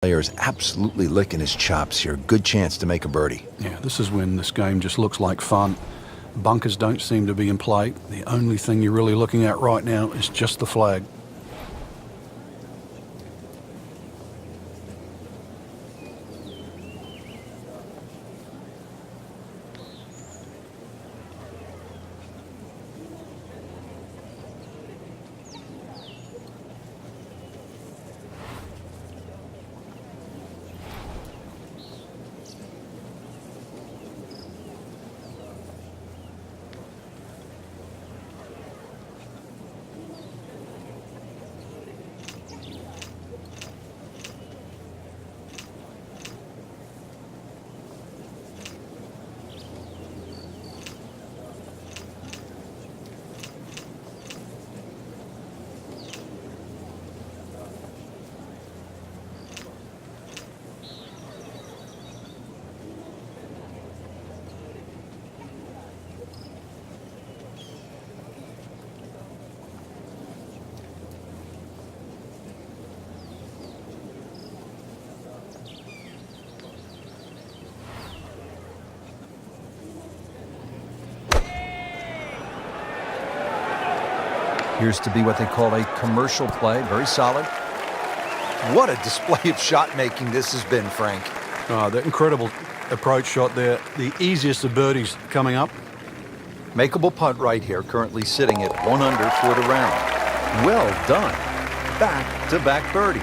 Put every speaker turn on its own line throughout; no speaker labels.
Player is absolutely licking his chops here. Good chance to make a birdie.
Yeah, this is when this game just looks like fun. Bunkers don't seem to be in play. The only thing you're really looking at right now is just the flag.
Appears to be what they call a commercial play. Very solid. What a display of shot making this has been, Frank.
Oh, that incredible approach shot there. The easiest of birdies coming up.
Makeable putt right here, currently sitting at 1 under for the round. Well done. Back-to-back birdies.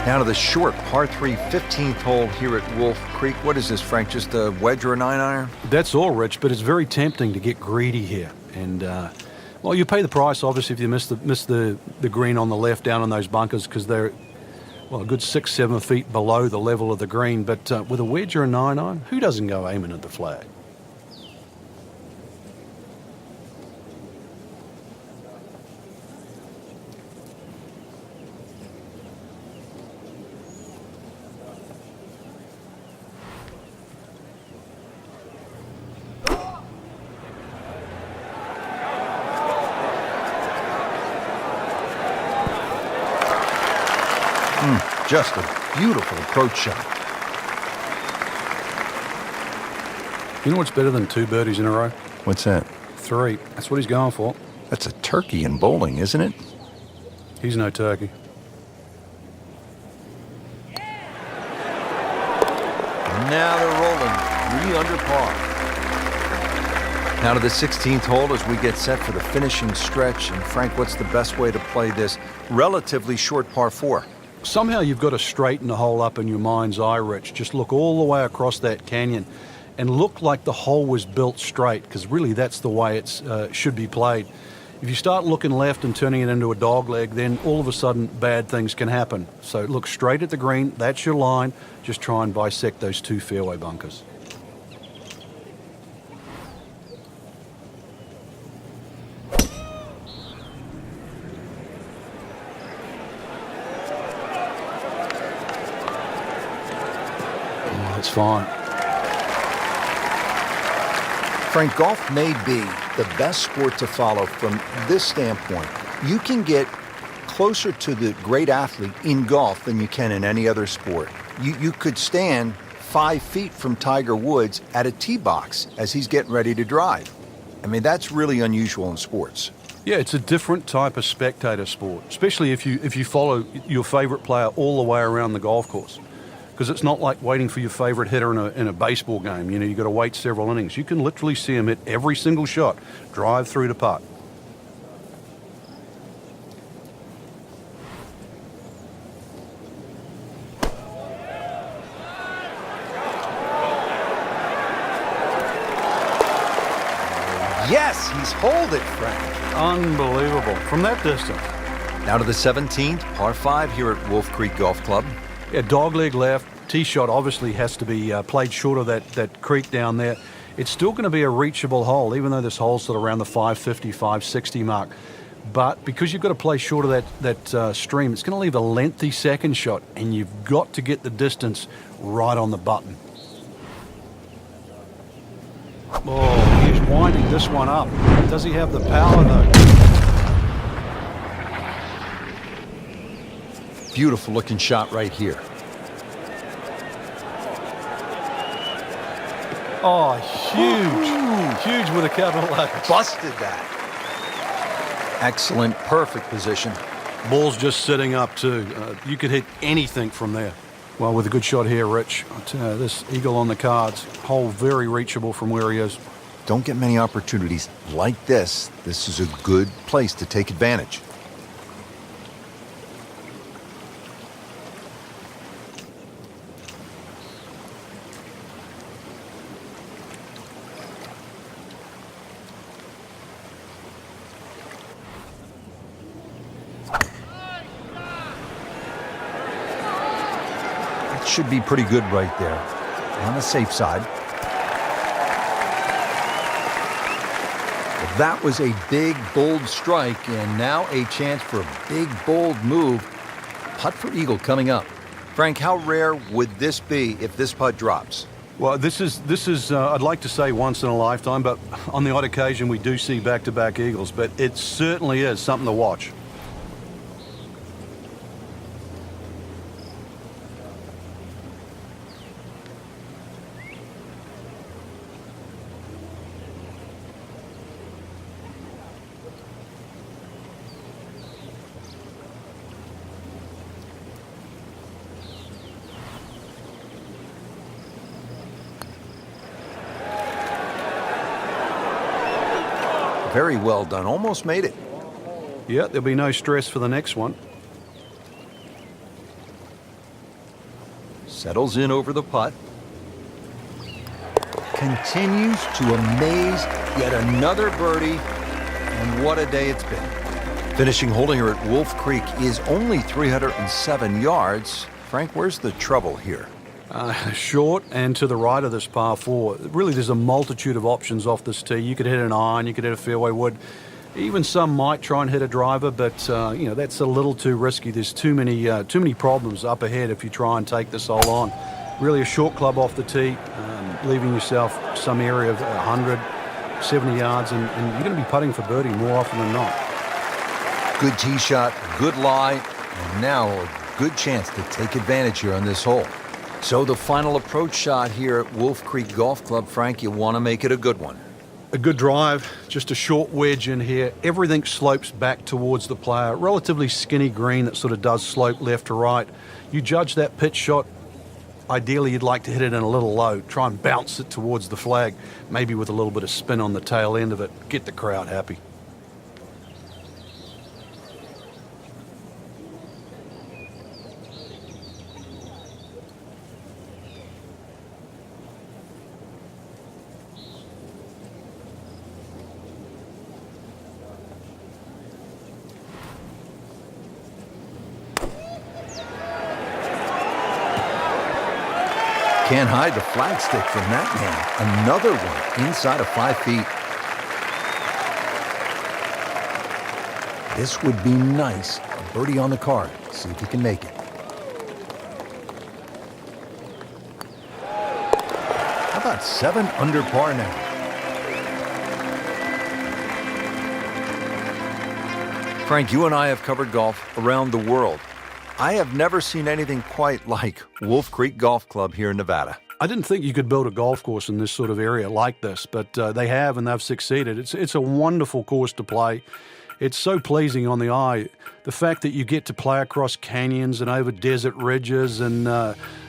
Now to the short par 3 15th hole here at Wolf Creek. What is this, Frank? Just a wedge or a 9-iron?
That's all, Rich, but it's very tempting to get greedy here. And, well, you pay the price, obviously, if you miss the green on the left down on those bunkers because they're, well, a good 6-7 feet below the level of the green. But with a wedge or a 9-iron, who doesn't go aiming at the flag?
Just a beautiful approach shot.
You know what's better than 2 birdies in a row?
What's that?
3. That's what he's going for.
That's a turkey in bowling, isn't it?
He's no turkey.
Now they're rolling. 3 under par. Now to the 16th hole as we get set for the finishing stretch. And Frank, what's the best way to play this relatively short par 4?
Somehow you've got to straighten the hole up in your mind's eye, Rich. Just look all the way across that canyon and look like the hole was built straight, because really that's the way it should be played. If you start looking left and turning it into a dog leg, then all of a sudden bad things can happen. So look straight at the green. That's your line. Just try and bisect those 2 fairway bunkers. It's fine.
Frank, golf may be the best sport to follow from this standpoint. You can get closer to the great athlete in golf than you can in any other sport. You could stand 5 feet from Tiger Woods at a tee box as he's getting ready to drive. I mean, that's really unusual in sports.
Yeah, it's a different type of spectator sport, especially if you follow your favorite player all the way around the golf course. Because it's not like waiting for your favorite hitter in a baseball game. You know, you've got to wait several innings. You can literally see him hit every single shot, drive through to putt.
Yes, he's holed it, Frank.
Unbelievable. From that distance.
Now to the 17th, par 5 here at Wolf Creek Golf Club.
Yeah, dogleg left. Tee shot obviously has to be played short of that creek down there. It's still going to be a reachable hole, even though this hole's sort of around the 550, 560 mark. But because you've got to play short of that stream, it's going to leave a lengthy second shot, and you've got to get the distance right on the button. Oh, he's winding this one up. Does he have the power, though?
Beautiful looking shot right here.
Oh, huge. Huge with a capital H.
Busted that. Excellent, perfect position.
Ball's just sitting up too. You could hit anything from there. Well, with a good shot here, Rich, I'll tell you, this eagle on the cards, hole very reachable from where he is.
Don't get many opportunities like this. This is a good place to take advantage. Should be pretty good right there. On the safe side. Well, that was a big, bold strike, and now a chance for a big, bold move. Putt for eagle coming up. Frank, how rare would this be if this putt drops?
Well, this is I'd like to say once in a lifetime, but on the odd occasion we do see back-to-back eagles, but it certainly is something to watch.
Very well done. Almost made it.
Yeah, there'll be no stress for the next one.
Settles in over the putt. Continues to amaze. Yet another birdie. And what a day it's been. Finishing holding her at Wolf Creek is only 307 yards. Frank, where's the trouble here?
Short and to the right of this par 4. Really, there's a multitude of options off this tee. You could hit an iron, you could hit a fairway wood. Even some might try and hit a driver, but that's a little too risky. There's too many problems up ahead if you try and take this hole on. Really, a short club off the tee, leaving yourself some area of 100, 70 yards, and you're going to be putting for birdie more often than not.
Good tee shot, good lie, and now a good chance to take advantage here on this hole. So the final approach shot here at Wolf Creek Golf Club, Frank, you want to make it a good one.
A good drive, just a short wedge in here. Everything slopes back towards the player. Relatively skinny green that sort of does slope left to right. You judge that pitch shot. Ideally, you'd like to hit it in a little low. Try and bounce it towards the flag, maybe with a little bit of spin on the tail end of it. Get the crowd happy.
Can't hide the flagstick from that man. Another one inside of 5 feet. This would be nice. A birdie on the card. See if he can make it. How about 7 under par now? Frank, you and I have covered golf around the world. I have never seen anything quite like Wolf Creek Golf Club here in Nevada.
I didn't think you could build a golf course in this sort of area like this, but they have, and they've succeeded. It's a wonderful course to play. It's so pleasing on the eye. The fact that you get to play across canyons and over desert ridges and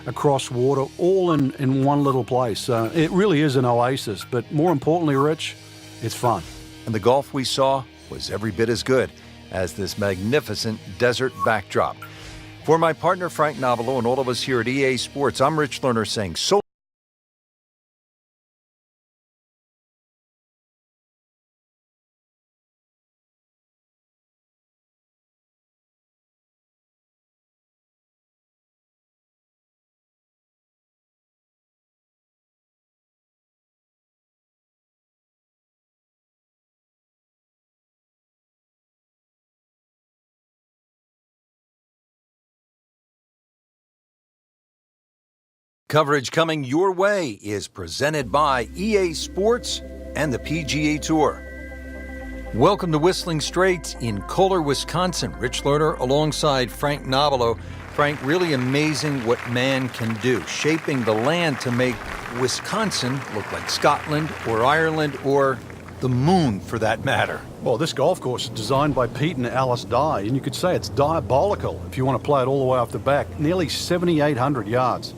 across water, all in one little place. It really is an oasis, but more importantly, Rich, it's fun.
And the golf we saw was every bit as good as this magnificent desert backdrop. For my partner, Frank Nobilo, and all of us here at EA Sports, I'm Rich Lerner saying so Coverage coming your way is presented by EA Sports and the PGA Tour. Welcome to Whistling Straits in Kohler, Wisconsin. Rich Lerner alongside Frank Nobilo. Frank, really amazing what man can do, shaping the land to make Wisconsin look like Scotland or Ireland or the moon, for that matter.
Well, this golf course is designed by Pete and Alice Dye, and you could say it's diabolical if you want to play it all the way off the back. Nearly 7,800 yards.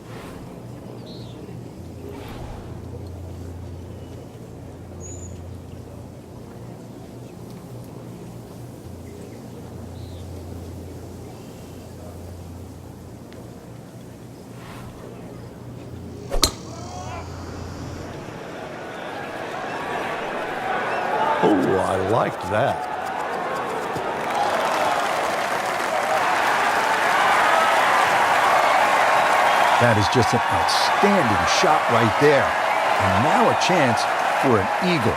Oh, I liked that.
That is just an outstanding shot right there. And now a chance for an eagle.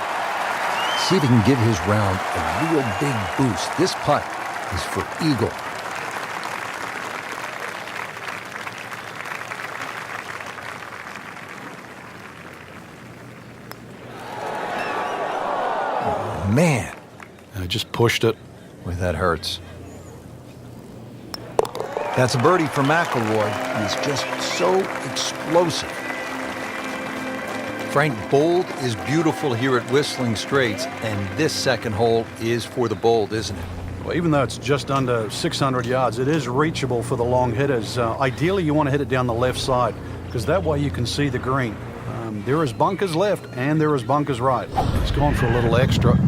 See if he can give his round a real big boost. This putt is for eagle. Oh, man.
I just pushed it.
Boy, that hurts. That's a birdie for McIlroy. He's just so explosive. Frank, bold is beautiful here at Whistling Straits, and this second hole is for the bold, isn't it?
Well, even though it's just under 600 yards, it is reachable for the long hitters. Ideally, you want to hit it down the left side, because that way you can see the green. There is bunkers left, and there is bunkers right. It's gone for a little extra.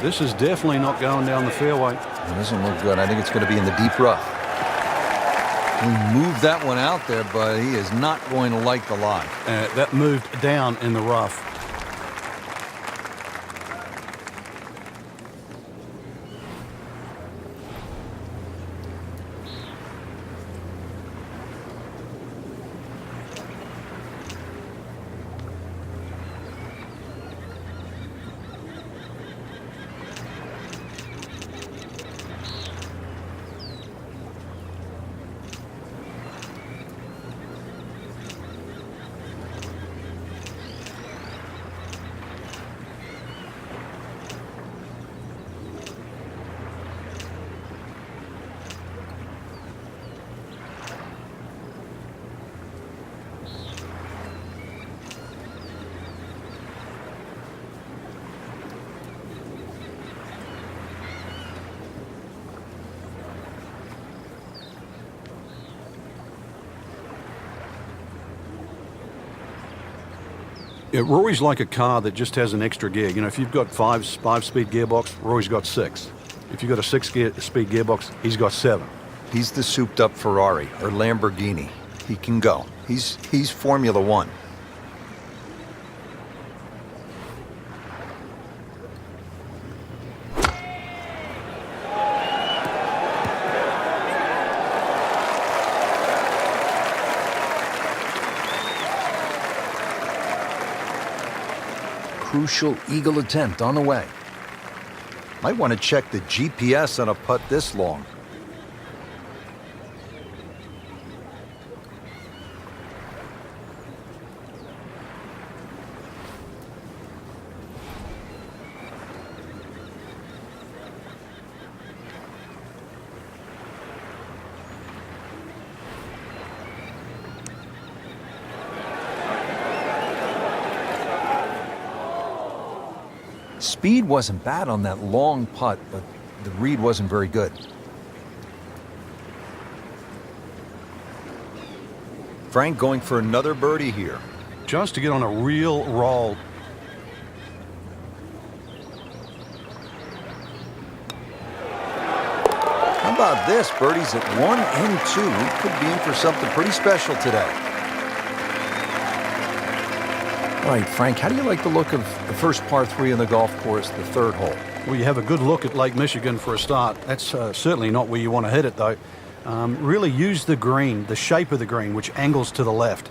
This is definitely not going down the fairway.
It doesn't look good. I think it's going to be in the deep rough. He moved that one out there, but he is not going to like the lie.
That moved down in the rough. Yeah, Rory's like a car that just has an extra gear. You know, if you've got five-speed gearbox, Rory's got 6. If you've got a 6-speed gearbox, he's got 7.
He's the souped-up Ferrari or Lamborghini. He can go. He's Formula One. Crucial eagle attempt on the way. Might want to check the GPS on a putt this long. Speed wasn't bad on that long putt, but the read wasn't very good. Frank going for another birdie here.
Just to get on a real roll.
How about this? Birdies at 1 and 2. We could be in for something pretty special today. All right, Frank, how do you like the look of the first par 3 on the golf course, the 3rd hole?
Well, you have a good look at Lake Michigan for a start. That's certainly not where you want to hit it, though. Really use the green, the shape of the green, which angles to the left.